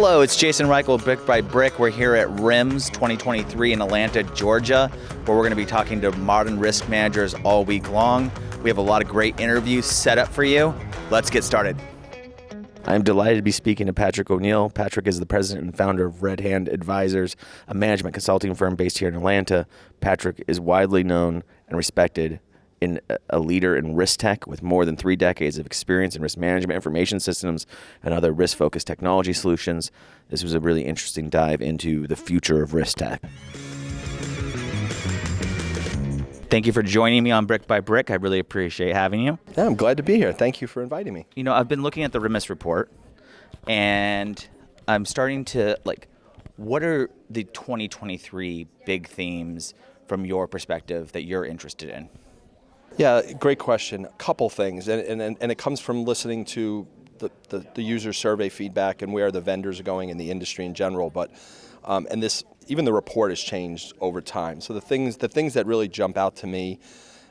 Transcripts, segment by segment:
Hello, it's Jason Reichel, Brick by Brick. We're here at RIMS 2023 in Atlanta, Georgia, where we're going to be talking to modern risk managers all week long. We have a lot of great interviews set up for you. Let's get started. I'm delighted to be speaking to Patrick O'Neill. Patrick is the president and founder of Redhand Advisors, a management consulting firm based here in Atlanta. Patrick is widely known and respected in a leader in Risktech with more than 3 decades of experience in risk management, information systems, and other risk-focused technology solutions. This was a really interesting dive into the future of Risktech. Thank you for joining me on Brick by Brick. I really appreciate having you. Yeah, I'm glad to be here. Thank you for inviting me. You know, I've been looking at the RIMS report, and I'm starting to, what are the 2023 big themes from your perspective that you're interested in? Yeah, great question. A couple things, and it comes from listening to the user survey feedback and where the vendors are going in the industry in general. But and this, even the report has changed over time. So the things that really jump out to me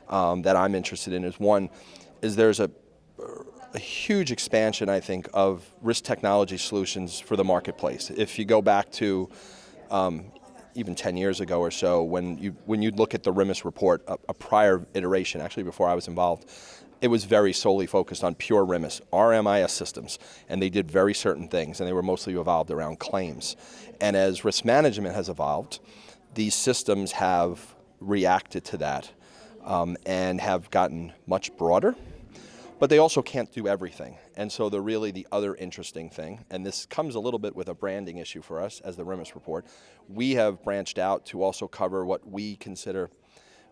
that I'm interested in is one, is there's a huge expansion, I think, of risk technology solutions for the marketplace. If you go back to even 10 years ago or so, when you'd look at the RIMS report, a prior iteration, actually before I was involved, it was very solely focused on pure RIMS, RMIS systems, and they did very certain things, and they were mostly evolved around claims. And as risk management has evolved, these systems have reacted to that and have gotten much broader, but they also can't do everything. And so the other interesting thing, and this comes a little bit with a branding issue for us as the RIMS report, we have branched out to also cover what we consider,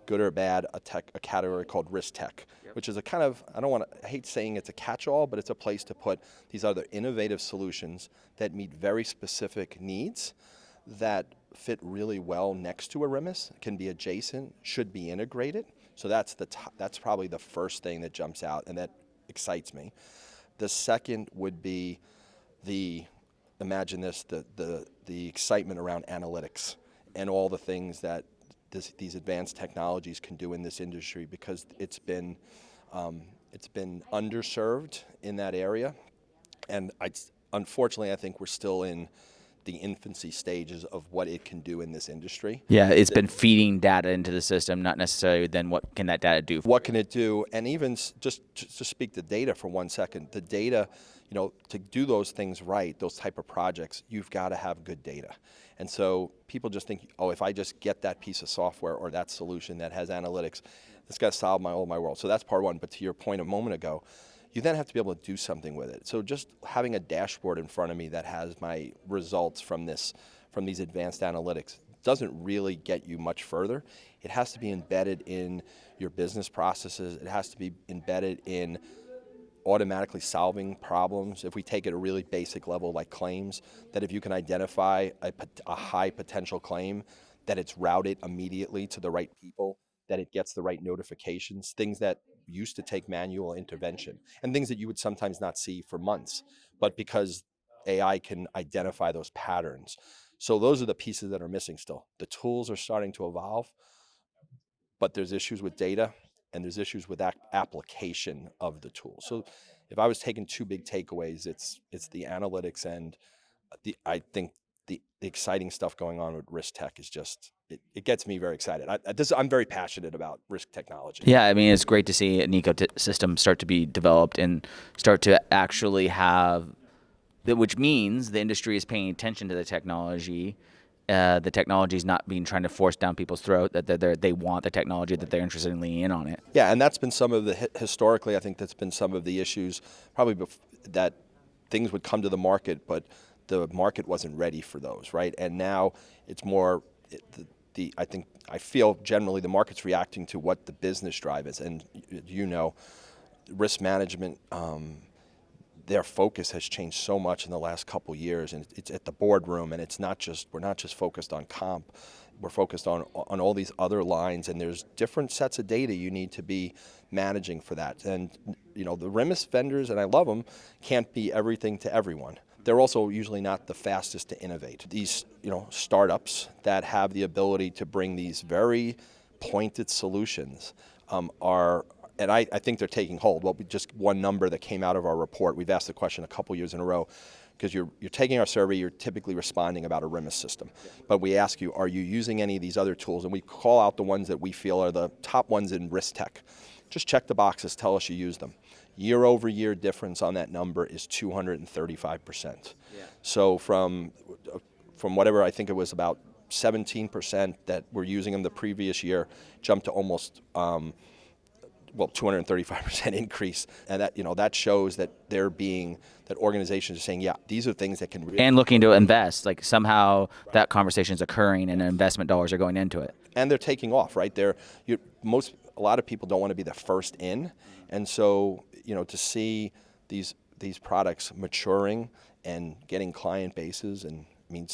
good or bad, a category called Risktech, which is a kind of, I hate saying it's a catch-all, but it's a place to put these other innovative solutions that meet very specific needs that fit really well next to a RIMS, can be adjacent, should be integrated. So that's probably the first thing that jumps out and that excites me. The second would be the excitement around analytics and all the things that these advanced technologies can do in this industry, because it's been underserved in that area, and unfortunately I think we're still in the infancy stages of what it can do in this industry. Yeah, it's been feeding data into the system, not necessarily then what can that data do. What can it do? And even just to speak to data for 1 second, the data, to do those things right, those type of projects, you've got to have good data. And so people just think, oh, if I just get that piece of software or that solution that has analytics, that's got to solve all my world. So that's part one. But to your point a moment ago, you then have to be able to do something with it. So just having a dashboard in front of me that has my results from these advanced analytics doesn't really get you much further. It has to be embedded in your business processes. It has to be embedded in automatically solving problems. If we take it a really basic level like claims, that if you can identify a high potential claim, that it's routed immediately to the right people, that it gets the right notifications, things that used to take manual intervention, and things that you would sometimes not see for months, but because AI can identify those patterns. So those are the pieces that are missing still. The tools are starting to evolve, but there's issues with data and there's issues with application of the tool. So if I was taking 2 big takeaways, it's the analytics and I think the exciting stuff going on with Risktech is just, it gets me very excited. I'm very passionate about risk technology. Yeah, I mean, it's great to see an ecosystem start to be developed and start to actually have, which means the industry is paying attention to the technology. The technology is not being trying to force down people's throat, that they want the technology, that they're interested in leaning in on it. Yeah, and that's been some of historically, I think that's been some of the issues, probably that things would come to the market, but the market wasn't ready for those, right? And now it's more, I feel generally the market's reacting to what the business drive is. And risk management, their focus has changed so much in the last couple years, and it's at the boardroom, and we're not just focused on comp, we're focused on all these other lines, and there's different sets of data you need to be managing for that. And the RIMS vendors, and I love them, can't be everything to everyone. They're also usually not the fastest to innovate. These startups that have the ability to bring these very pointed solutions are, and I think they're taking hold. Well, just one number that came out of our report, we've asked the question a couple years in a row, because you're taking our survey, you're typically responding about a RIMS system. But we ask you, are you using any of these other tools? And we call out the ones that we feel are the top ones in Risktech. Just check the boxes, tell us you use them. Year over year difference on that number is 235%. Yeah. So from whatever, I think it was about 17% that were using them the previous year, jumped to almost 235% increase, and that shows that that organizations are saying, yeah, these are things that can really, and looking to invest, like somehow that conversation is occurring and investment dollars are going into it, and they're taking off, right? A lot of people don't want to be the first in, and so to see these products maturing and getting client bases, and I mean,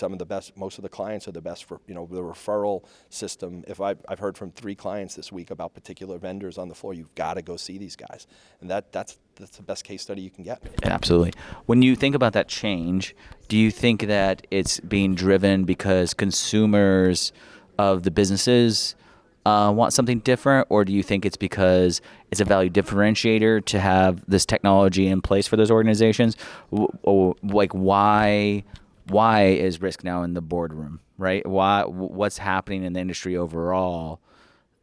most of the clients are the best for, the referral system. If I've heard from 3 clients this week about particular vendors on the floor, you've got to go see these guys. And that's the best case study you can get. Absolutely. When you think about that change, do you think that it's being driven because consumers of the businesses want something different, or do you think it's because it's a value differentiator to have this technology in place for those organizations? Like, why is risk now in the boardroom, right? What's happening in the industry overall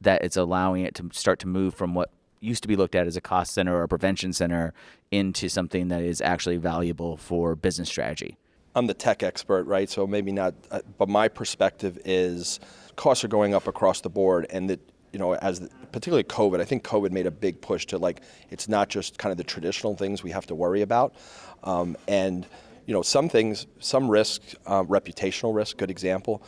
that it's allowing it to start to move from what used to be looked at as a cost center or a prevention center into something that is actually valuable for business strategy? I'm the tech expert, right? So maybe not, but my perspective is costs are going up across the board, and that, particularly COVID, I think COVID made a big push to, like, it's not just kind of the traditional things we have to worry about. And some things, some risks, reputational risk, good example,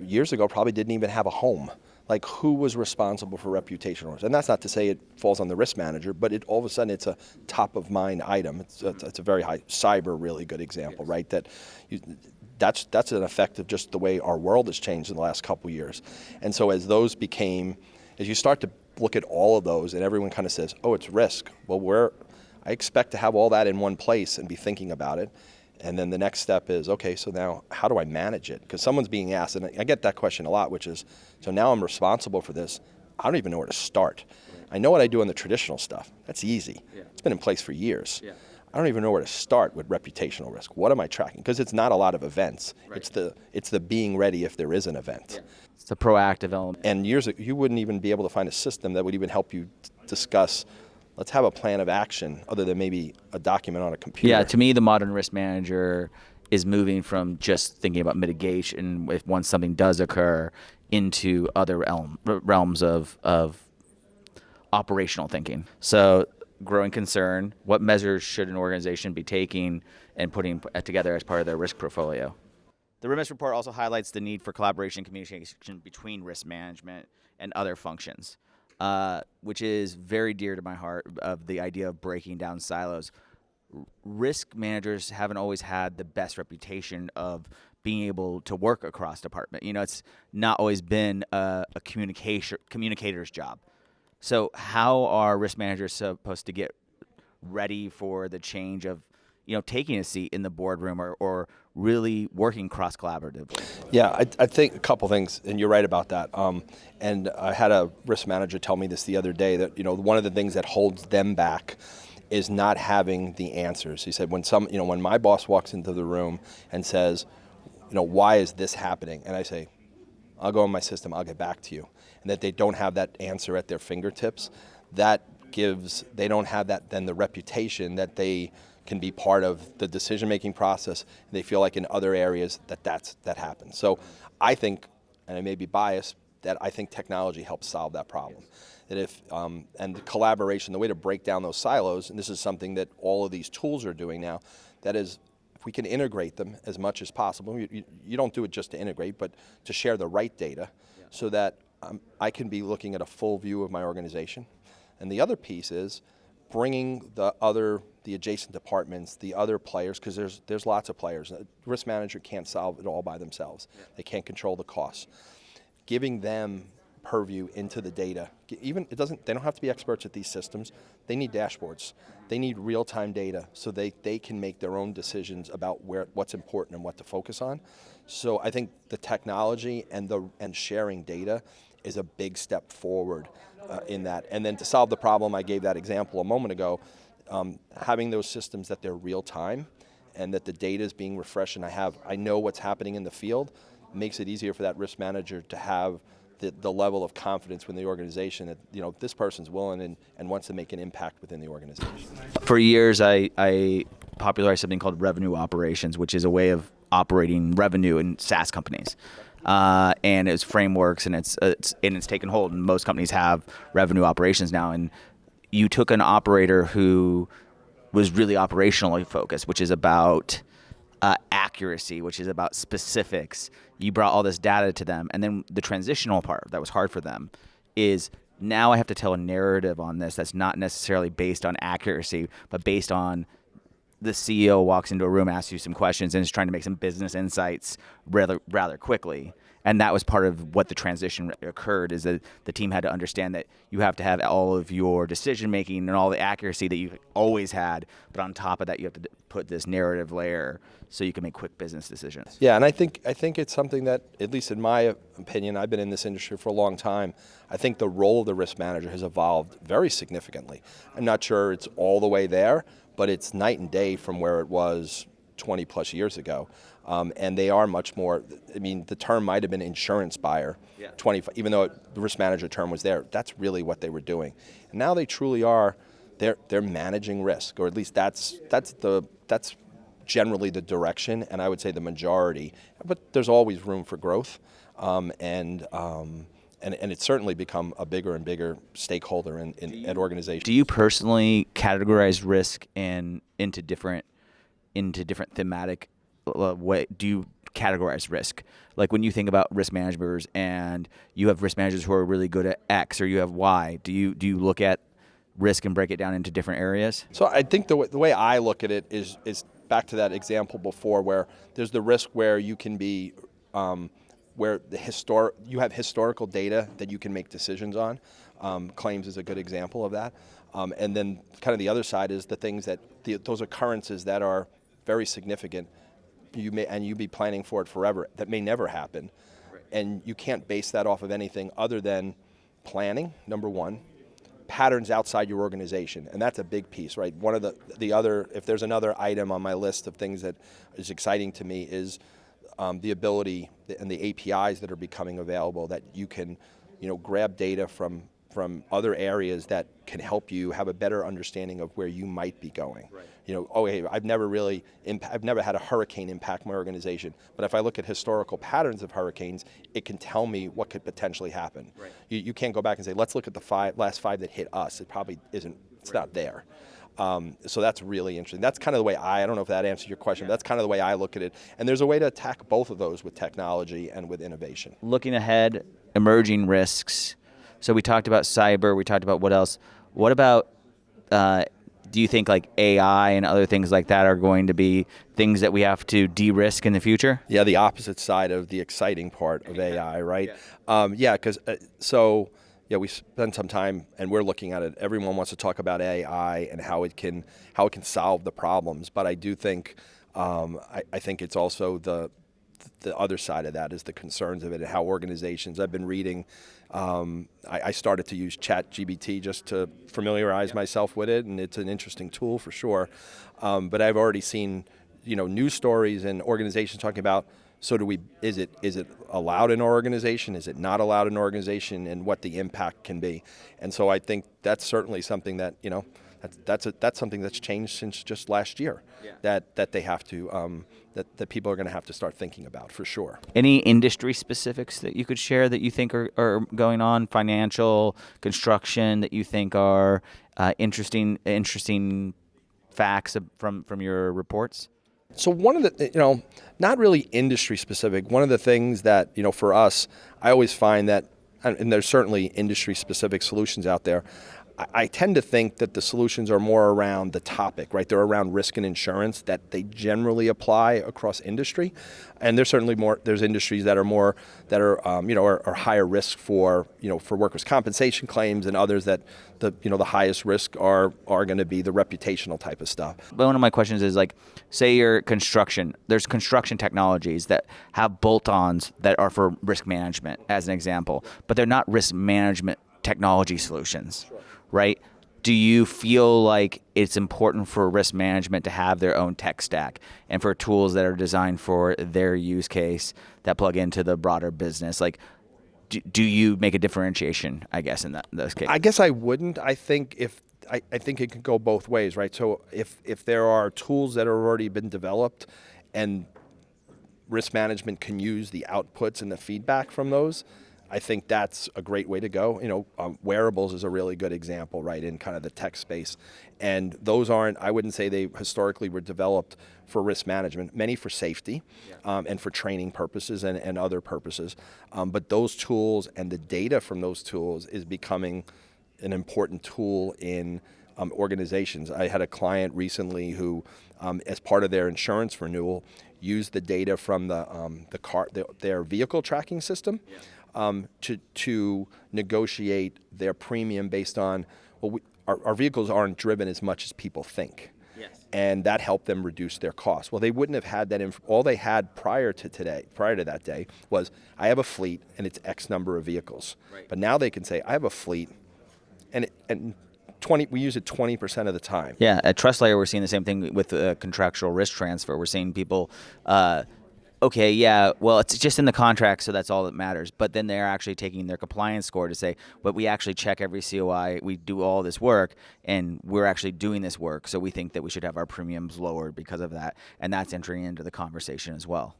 years ago probably didn't even have a home. Like, who was responsible for reputational risk? And that's not to say it falls on the risk manager, but all of a sudden it's a top of mind item. It's a very high, cyber, really good example, right? That's an effect of just the way our world has changed in the last couple of years. And so as you start to look at all of those, and everyone kind of says, oh, it's risk. Well, I expect to have all that in one place and be thinking about it. And then the next step is, okay, so now how do I manage it? Because someone's being asked, and I get that question a lot, which is, so now I'm responsible for this. I don't even know where to start. I know what I do on the traditional stuff. That's easy. Yeah. It's been in place for years. Yeah. I don't even know where to start with reputational risk. What am I tracking? Because it's not a lot of events. Right. It's the being ready if there is an event. Yeah. It's the proactive element. And years ago, you wouldn't even be able to find a system that would even help you discuss, let's have a plan of action other than maybe a document on a computer. Yeah, to me, the modern risk manager is moving from just thinking about mitigation once something does occur into other realms of operational thinking. So, growing concern, what measures should an organization be taking and putting together as part of their risk portfolio? The RIMS report also highlights the need for collaboration and communication between risk management and other functions, which is very dear to my heart, of the idea of breaking down silos. Risk managers haven't always had the best reputation of being able to work across department. It's not always been a communicator's job. So how are risk managers supposed to get ready for the change of, taking a seat in the boardroom or really working cross-collaboratively? Yeah, I think a couple things, and you're right about that. And I had a risk manager tell me this the other day, that one of the things that holds them back is not having the answers. He said, when my boss walks into the room and says, why is this happening? And I say, I'll go in my system, I'll get back to you. And that they don't have that answer at their fingertips, they don't have that, then the reputation that they can be part of the decision-making process. And they feel like in other areas that happens. So I think, and I may be biased, that I think technology helps solve that problem. That and the collaboration, the way to break down those silos, and this is something that all of these tools are doing now, that is, if we can integrate them as much as possible, you don't do it just to integrate, but to share the right data, so that I can be looking at a full view of my organization. And the other piece is bringing the adjacent departments, the other players, because there's lots of players. A risk manager can't solve it all by themselves. They can't control the costs. Giving them purview into the data. They don't have to be experts at these systems. They need dashboards. They need real-time data so they can make their own decisions about what's important and what to focus on. So I think the technology and sharing data is a big step forward in that. And then to solve the problem, I gave that example a moment ago, having those systems that they're real-time and that the data is being refreshed, and I know what's happening in the field, makes it easier for that risk manager to have the level of confidence within the organization that this person's willing and wants to make an impact within the organization. For years, I popularized something called revenue operations, which is a way of operating revenue in SaaS companies. And it's frameworks, and it's taken hold. And most companies have revenue operations now. And you took an operator who was really operationally focused, which is about accuracy, which is about specifics. You brought all this data to them, and then the transitional part that was hard for them is now I have to tell a narrative on this that's not necessarily based on accuracy, but based on the CEO walks into a room, asks you some questions, and is trying to make some business insights rather quickly. And that was part of what the transition occurred, is that the team had to understand that you have to have all of your decision making and all the accuracy that you've always had, but on top of that you have to put this narrative layer so you can make quick business decisions. Yeah, and I think it's something that, at least in my opinion, I've been in this industry for a long time, I think the role of the risk manager has evolved very significantly. I'm not sure it's all the way there, but it's night and day from where it was 20 plus years ago. And they are much more, I mean, the term might have been insurance buyer, 25, even though the risk manager term was there, that's really what they were doing. And now they truly are, they're managing risk, or at least that's generally the direction, and I would say the majority, but there's always room for growth. And it's certainly become a bigger and bigger stakeholder at organizations. Do you personally categorize risk into different thematic way? Do you categorize risk? Like when you think about risk managers, and you have risk managers who are really good at X, or you have Y, do you look at risk and break it down into different areas? So I think the way I look at it is back to that example before, where there's the risk where you can be where you have historical data that you can make decisions on. Claims is a good example of that. And then kind of the other side is the things that those occurrences that are very significant, you be planning for it forever, that may never happen. Right. And you can't base that off of anything other than planning, number one, patterns outside your organization, and that's a big piece, right? One of the other, if there's another item on my list of things that is exciting to me, is the ability and the APIs that are becoming available, that you can, grab data from other areas that can help you have a better understanding of where you might be going. Right. Hey, I've never had a hurricane impact my organization, but if I look at historical patterns of hurricanes, it can tell me what could potentially happen. Right. You can't go back and say, let's look at the last five that hit us. It probably isn't. It's not there. So that's really interesting. That's kind of the way I don't know if that answers your question, but that's kind of the way I look at it. And there's a way to attack both of those with technology and with innovation. Looking ahead, emerging risks. So we talked about cyber, we talked about what else. What about, do you think like AI and other things like that are going to be things that we have to de-risk in the future? Yeah, the opposite side of the exciting part of AI, right? Yeah. Because we spend some time and we're looking at it. Everyone wants to talk about AI and how it can solve the problems, but I do think I think it's also the other side of that is the concerns of it and how organizations. I've been reading. I started to use ChatGPT just to familiarize myself with it, and it's an interesting tool for sure. But I've already seen, news stories and organizations talking about. So is it allowed in our organization? Is it not allowed in our organization? And what the impact can be. And so I think that's certainly something that that's something that's changed since just last year. Yeah. That they have to that people are going to have to start thinking about for sure. Any industry specifics that you could share that you think are going on, financial, construction, that you think are interesting facts from your reports? So one of the, not really industry specific, one of the things that, for us, I always find that, and there's certainly industry specific solutions out there, I tend to think that the solutions are more around the topic, right? They're around risk and insurance, that they generally apply across industry. And there's certainly there's industries that are higher risk for workers' compensation claims, and others that the highest risk are going to be the reputational type of stuff. But one of my questions is, like, say you're construction, there's construction technologies that have bolt-ons that are for risk management, as an example, but they're not risk management technology solutions. Sure. Right? Do you feel like it's important for risk management to have their own tech stack and for tools that are designed for their use case that plug into the broader business? Like, do you make a differentiation, I guess, in those cases? I guess I wouldn't. I think it could go both ways, right? So if there are tools that have already been developed and risk management can use the outputs and the feedback from those, I think that's a great way to go. Wearables is a really good example, right, in kind of the tech space. And those I wouldn't say they historically were developed for risk management, many for safety and for training purposes and other purposes. But those tools and the data from those tools is becoming an important tool in organizations. I had a client recently who, as part of their insurance renewal, used the data from their vehicle tracking system to negotiate their premium based on, our vehicles aren't driven as much as people think. Yes. And that helped them reduce their costs. Well, they wouldn't have had that. All they had prior to that day was, I have a fleet and it's X number of vehicles. Right. But now they can say, I have a fleet and we use it 20% of the time. Yeah, at Trust Layer, we're seeing the same thing with contractual risk transfer. We're seeing people, okay, yeah, well, it's just in the contract, so that's all that matters. But then they're actually taking their compliance score to say, but we actually check every COI, we do all this work, and we're actually doing this work, so we think that we should have our premiums lowered because of that. And that's entering into the conversation as well.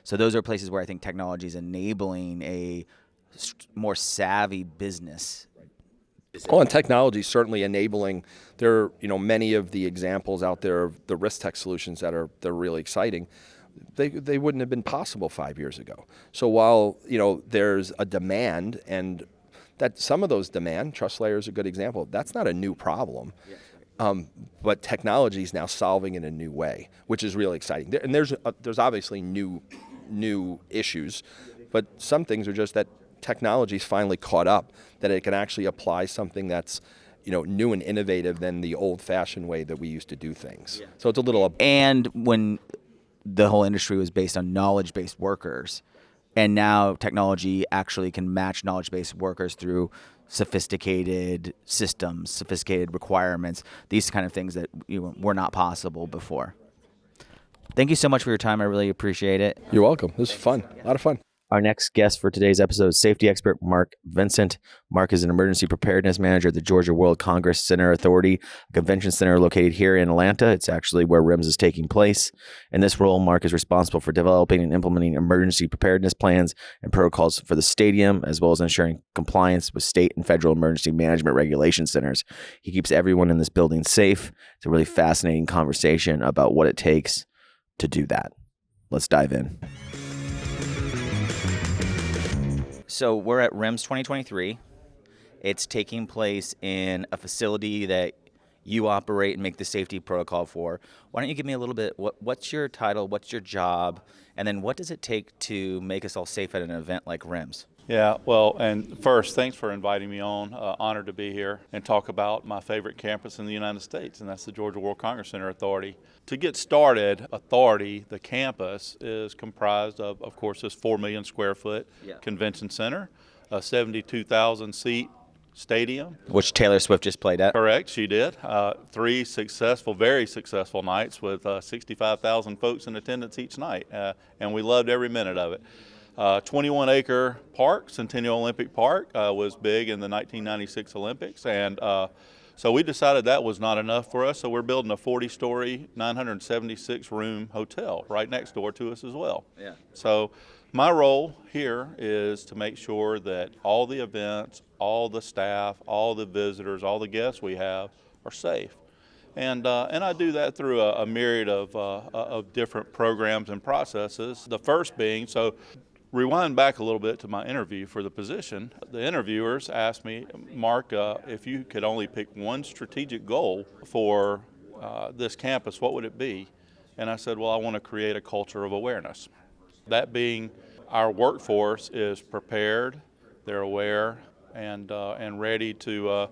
So those are places where I think technology is enabling a more savvy business. Well, and technology is certainly enabling. There are, many of the examples out there of the Risktech solutions they're really exciting. They wouldn't have been possible 5 years ago. So while there's a demand, and that some of those demand, Trust Layer is a good example. That's not a new problem, but technology is now solving in a new way, which is really exciting. And there's obviously new issues, but some things are just that technology's finally caught up, that it can actually apply something that's new and innovative than the old-fashioned way that we used to do things. Yeah. So it's a little. And when the whole industry was based on knowledge-based workers, and now technology actually can match knowledge-based workers through sophisticated systems, sophisticated requirements, these kind of things that were not possible before. Thank you so much for your time. I really appreciate it. You're welcome. This is fun. A lot of fun. Our next guest for today's episode is safety expert Marc Vincent. Marc is an emergency preparedness manager at the Georgia World Congress Center Authority, a convention center located here in Atlanta. It's actually where RIMS is taking place. In this role, Marc is responsible for developing and implementing emergency preparedness plans and protocols for the stadium, as well as ensuring compliance with state and federal emergency management regulation centers. He keeps everyone in this building safe. It's a really fascinating conversation about what it takes to do that. Let's dive in. So we're at RIMS 2023. It's taking place in a facility that you operate and make the safety protocol for. Why don't you give me a little bit, what's your title, what's your job, and then what does it take to make us all safe at an event like RIMS? Yeah, well, and first, thanks for inviting me on. Honored to be here and talk about my favorite campus in the United States, and that's the Georgia World Congress Center Authority. To get started, Authority, the campus, is comprised of course, this 4 million square foot convention center, a 72,000 seat stadium. Which Taylor Swift just played at. Correct, she did. 3 successful, very successful nights with 65,000 folks in attendance each night, and we loved every minute of it. 21-acre park, Centennial Olympic Park, was big in the 1996 Olympics, and so we decided that was not enough for us, so we're building a 40-story, 976-room hotel right next door to us as well. Yeah. So my role here is to make sure that all the events, all the staff, all the visitors, all the guests we have are safe. And I do that through a myriad of different programs and processes. The first being, so rewind back a little bit to my interview for the position. The interviewers asked me, Marc, if you could only pick one strategic goal for this campus, what would it be? And I said, well, I want to create a culture of awareness. That being, our workforce is prepared, they're aware, and ready to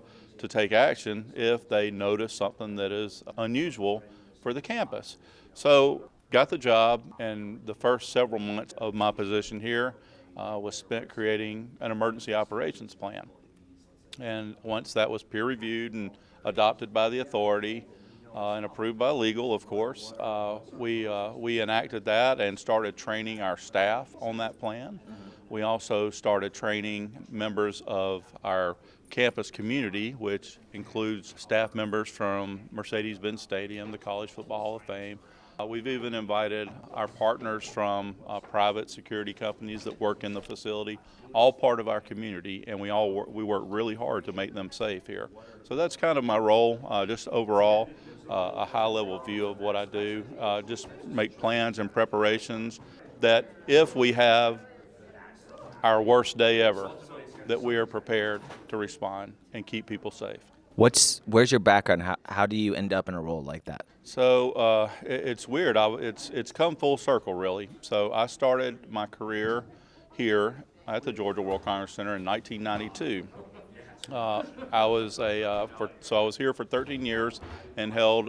take action if they notice something that is unusual for the campus. So got the job, and the first several months of my position here was spent creating an emergency operations plan. And once that was peer reviewed and adopted by the authority and approved by legal, of course, we enacted that and started training our staff on that plan. We also started training members of our campus community, which includes staff members from Mercedes-Benz Stadium, the College Football Hall of Fame. We've even invited our partners from private security companies that work in the facility, all part of our community, and we work really hard to make them safe here. So that's kind of my role, just overall, a high-level view of what I do. Just make plans and preparations that if we have our worst day ever, that we are prepared to respond and keep people safe. Where's your background? How do you end up in a role like that? So it's weird. It's come full circle, really. So I started my career here at the Georgia World Congress Center in 1992. I was here for 13 years and held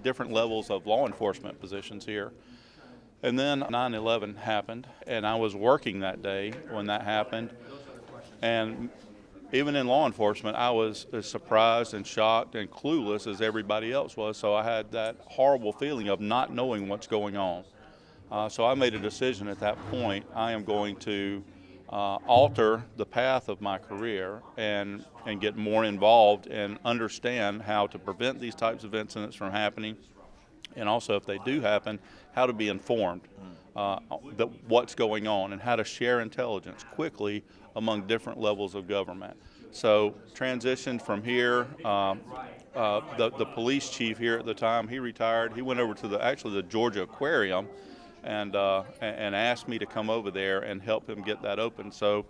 different levels of law enforcement positions here. And then 9/11 happened, and I was working that day when that happened. And even in law enforcement, I was as surprised and shocked and clueless as everybody else was. So I had that horrible feeling of not knowing what's going on. So I made a decision at that point. I am going to alter the path of my career and get more involved and understand how to prevent these types of incidents from happening. And also, if they do happen, how to be informed that what's going on and how to share intelligence quickly among different levels of government. So transitioned from here, the police chief here at the time, he retired. He went over to the Georgia Aquarium and asked me to come over there and help him get that open. So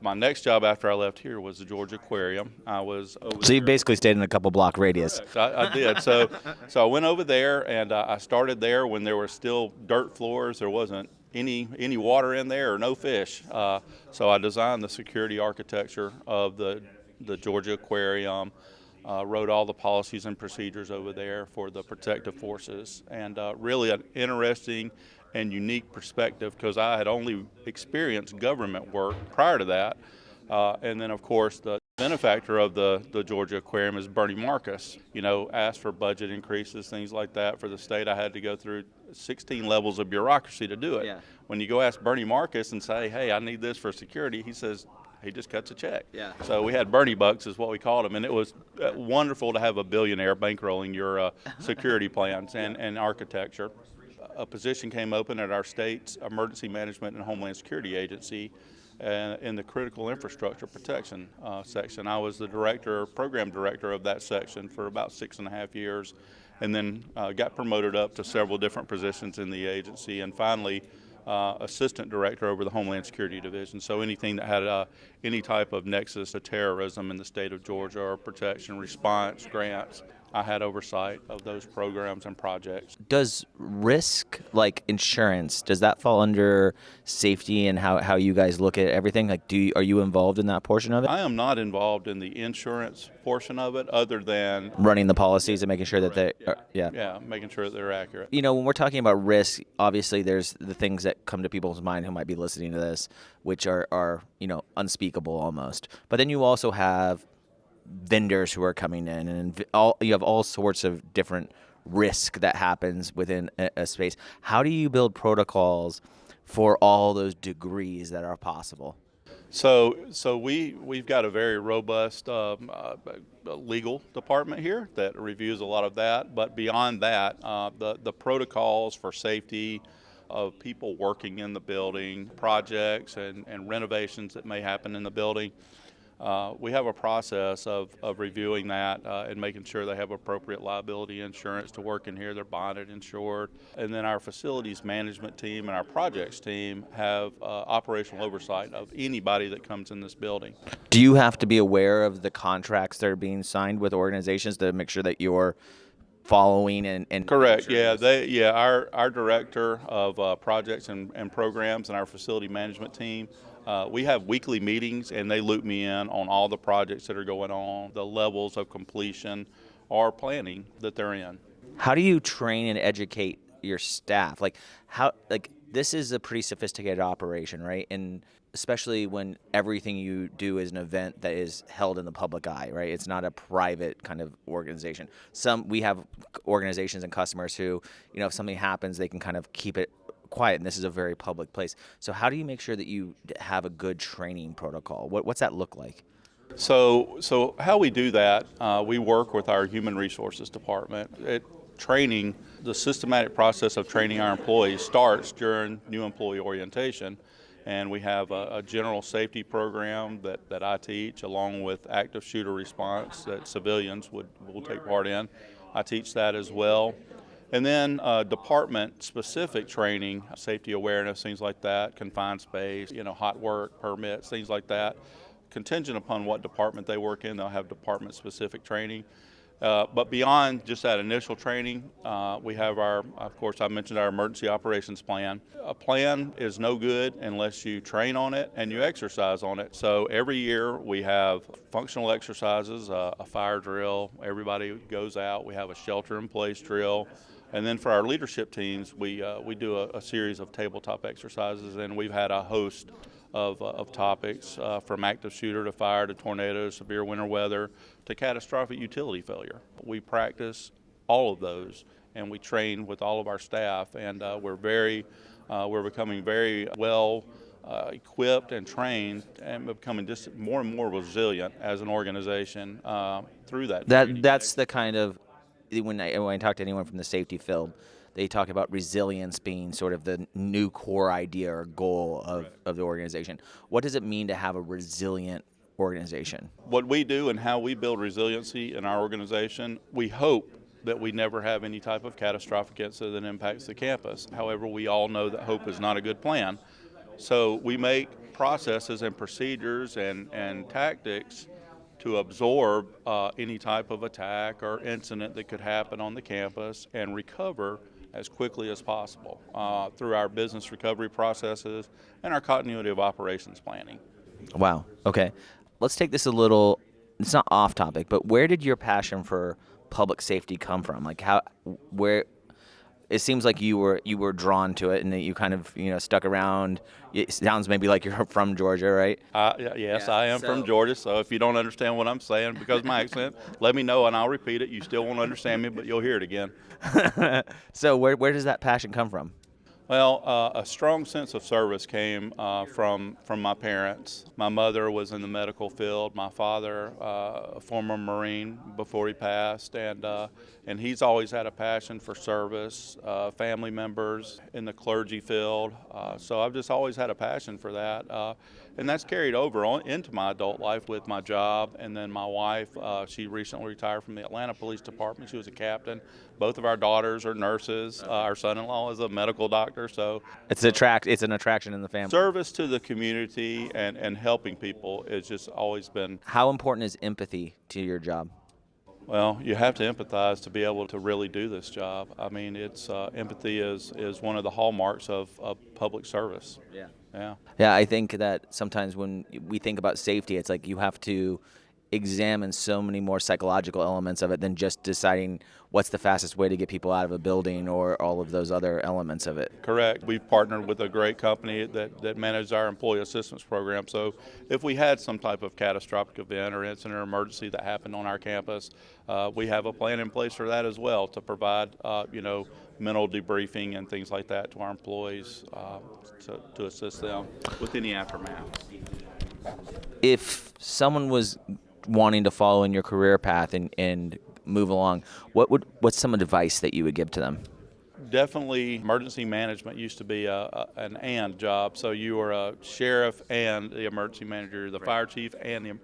my next job after I left here was the Georgia Aquarium. I was over So you basically stayed in a couple block radius. I did. So I went over there and I started there when there were still dirt floors. There wasn't any water in there or no fish. So I designed the security architecture of the Georgia Aquarium, wrote all the policies and procedures over there for the protective forces, and really an interesting and unique perspective because I had only experienced government work prior to that. And then, of course, the benefactor of the Georgia Aquarium is Bernie Marcus. Asked for budget increases, things like that for the state. I had to go through 16 levels of bureaucracy to do it. Yeah. When you go ask Bernie Marcus and say, hey, I need this for security, he says, he just cuts a check. Yeah. So we had Bernie bucks is what we called him, and it was wonderful to have a billionaire bankrolling your security plans and architecture. A position came open at our state's Emergency Management and Homeland Security Agency in the Critical Infrastructure Protection section. I was the program director of that section for about 6.5 years, and then got promoted up to several different positions in the agency, and finally assistant director over the Homeland Security Division. So anything that had any type of nexus to terrorism in the state of Georgia or protection, response, grants, I had oversight of those programs and projects. Does risk, like insurance, does that fall under safety and how you guys look at everything? Like, are you involved in that portion of it? I am not involved in the insurance portion of it, other than Running the policies and making sure that they, yeah, making sure that they're accurate. When we're talking about risk, obviously there's the things that come to people's mind who might be listening to this, which are unspeakable almost. But then you also have vendors who are coming in, and you have all sorts of different risk that happens within a space. How do you build protocols for all those degrees that are possible? So we've got a very robust legal department here that reviews a lot of that. But beyond that, the protocols for safety of people working in the building, projects and renovations that may happen in the building. We have a process of reviewing that and making sure they have appropriate liability insurance to work in here. They're bonded, insured. And then our facilities management team and our projects team have operational oversight of anybody that comes in this building. Do you have to be aware of the contracts that are being signed with organizations to make sure that you're following and Correct. Yeah. Our director of projects and programs and our facility management team, we have weekly meetings, and they loop me in on all the projects that are going on, the levels of completion or planning that they're in. How do you train and educate your staff? This is a pretty sophisticated operation, right? And especially when everything you do is an event that is held in the public eye, right? It's not a private kind of organization. We have organizations and customers who, if something happens, they can kind of keep it quiet, and this is a very public place. So how do you make sure that you have a good training protocol? What's that look like? So how we do that, we work with our human resources department. Training, the systematic process of training our employees starts during new employee orientation, and we have a general safety program that I teach, along with active shooter response that civilians will take part in. I teach that as well. And then department-specific training, safety awareness, things like that, confined space, hot work permits, things like that. Contingent upon what department they work in, they'll have department-specific training. But beyond just that initial training, we have of course, I mentioned our emergency operations plan. A plan is no good unless you train on it and you exercise on it. So every year we have functional exercises, a fire drill, everybody goes out, we have a shelter-in-place drill. And then for our leadership teams, we do a series of tabletop exercises, and we've had a host of topics from active shooter to fire to tornado, severe winter weather to catastrophic utility failure. We practice all of those, and we train with all of our staff, and we're becoming very well equipped and trained, and becoming just more and more resilient as an organization through that. That's the kind of, when I talk to anyone from the safety field, they talk about resilience being sort of the new core idea or goal of the organization. What does it mean to have a resilient organization? What we do and how we build resiliency in our organization, we hope that we never have any type of catastrophic incident that impacts the campus. However, we all know that hope is not a good plan. So we make processes and procedures and tactics to absorb any type of attack or incident that could happen on the campus and recover as quickly as possible through our business recovery processes and our continuity of operations planning. Wow. Okay. Let's take this a little, it's not off topic, but where did your passion for public safety come from? Like where, it seems like you were drawn to it and that you kind of, stuck around. It sounds maybe like you're from Georgia, right? Yes, I am from Georgia, so if you don't understand what I'm saying because of my accent, let me know and I'll repeat it. You still won't understand me, but you'll hear it again. So where does that passion come from? Well, a strong sense of service came from my parents. My mother was in the medical field. My father, a former Marine before he passed, and he's always had a passion for service. Family members in the clergy field, so I've just always had a passion for that, and that's carried over into my adult life with my job. And then my wife, she recently retired from the Atlanta Police Department. She was a captain. Both of our daughters are nurses. Our son-in-law is a medical doctor. So it's an attraction in the family. Service to the community and helping people has just always been. How important is empathy to your job? Well, you have to empathize to be able to really do this job. I mean, empathy is one of the hallmarks of public service. Yeah, I think that sometimes when we think about safety, it's like you have to examine so many more psychological elements of it than just deciding what's the fastest way to get people out of a building or all of those other elements of it. Correct. We've partnered with a great company that manages our employee assistance program. So if we had some type of catastrophic event or incident or emergency that happened on our campus, we have a plan in place for that as well to provide, mental debriefing and things like that to our employees to assist them with any aftermath. If someone was wanting to follow in your career path and move along, what's some advice that you would give to them? Definitely, emergency management used to be an and job. So you were a sheriff and the emergency manager, the fire chief, and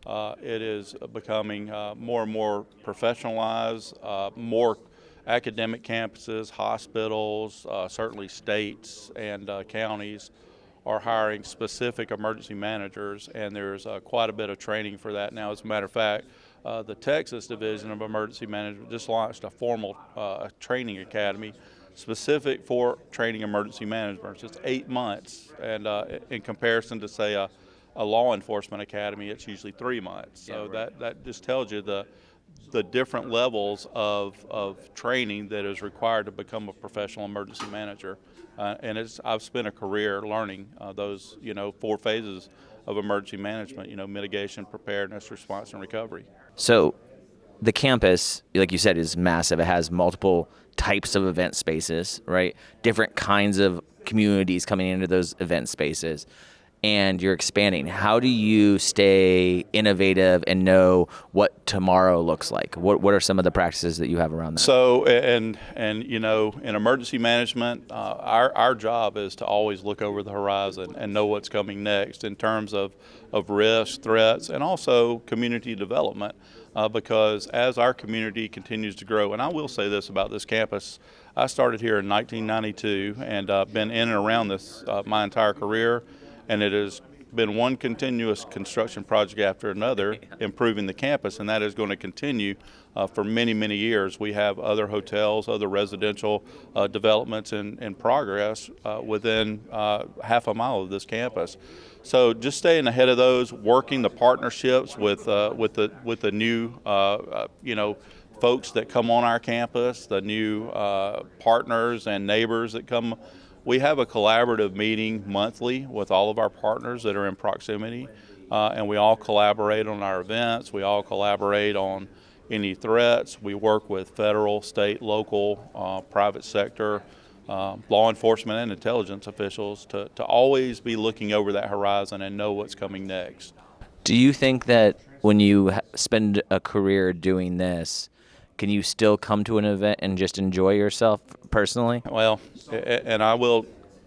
it is becoming more and more professionalized, more academic campuses, hospitals, certainly states and counties are hiring specific emergency managers, and there's quite a bit of training for that now. As a matter of fact, the Texas Division of Emergency Management just launched a formal training academy specific for training emergency management. It's just 8 months, and in comparison to, say, a law enforcement academy, it's usually 3 months. So that just tells you the different levels of training that is required to become a professional emergency manager. And I've spent a career learning those 4 phases of emergency management, mitigation, preparedness, response, and recovery. So the campus, like you said, is massive. It has multiple types of event spaces, right? Different kinds of communities coming into those event spaces. And you're expanding. How do you stay innovative and know what tomorrow looks like? What are some of the practices that you have around that? So, in emergency management, our job is to always look over the horizon and know what's coming next in terms of risks, threats, and also community development. Because as our community continues to grow, and I will say this about this campus, I started here in 1992 and been in and around this my entire career. And it has been one continuous construction project after another, improving the campus, and that is going to continue for many, many years. We have other hotels, other residential developments in progress within half a mile of this campus. So just staying ahead of those, working the partnerships with the new folks that come on our campus, the new partners and neighbors that come. We have a collaborative meeting monthly with all of our partners that are in proximity, and we all collaborate on our events. We all collaborate on any threats. We work with federal, state, local, private sector, law enforcement and intelligence officials to always be looking over that horizon and know what's coming next. Do you think that when you spend a career doing this, can you still come to an event and just enjoy yourself personally? Well, and I will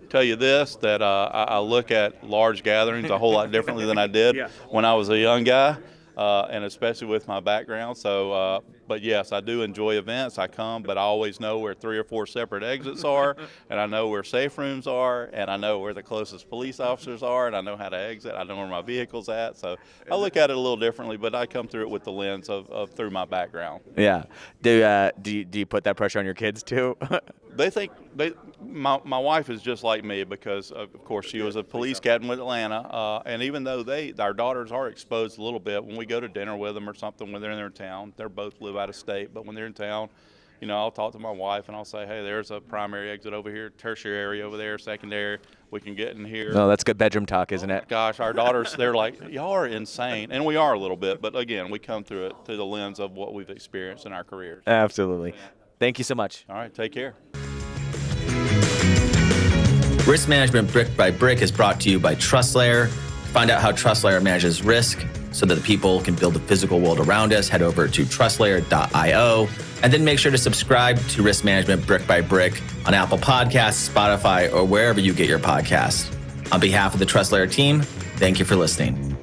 tell you this, that I look at large gatherings a whole lot differently than I did when I was a young guy, and especially with my background. So, but yes, I do enjoy events. I come, but I always know where 3 or 4 separate exits are, and I know where safe rooms are, and I know where the closest police officers are, and I know how to exit. I know where my vehicle's at. So I look at it a little differently, but I come through it with the lens of through my background. Yeah. Do you put that pressure on your kids too? They think my wife is just like me because, of course, she was a police captain with Atlanta, and even though our daughters are exposed a little bit when we go to dinner with them or something when they're in their town, they both live out of state, but when they're in town, I'll talk to my wife and I'll say, hey, there's a primary exit over here, tertiary over there, secondary. We can get in here. No, that's good bedroom talk, isn't it? Gosh, our daughters, they're like, y'all are insane. And we are a little bit, but again, we come through it through the lens of what we've experienced in our careers. Absolutely. Thank you so much. All right, take care. Risk Management Brick by Brick is brought to you by TrustLayer. Find out how TrustLayer manages risk so that the people can build the physical world around us. Head over to trustlayer.io. And then make sure to subscribe to Risk Management Brick by Brick on Apple Podcasts, Spotify, or wherever you get your podcasts. On behalf of the TrustLayer team, thank you for listening.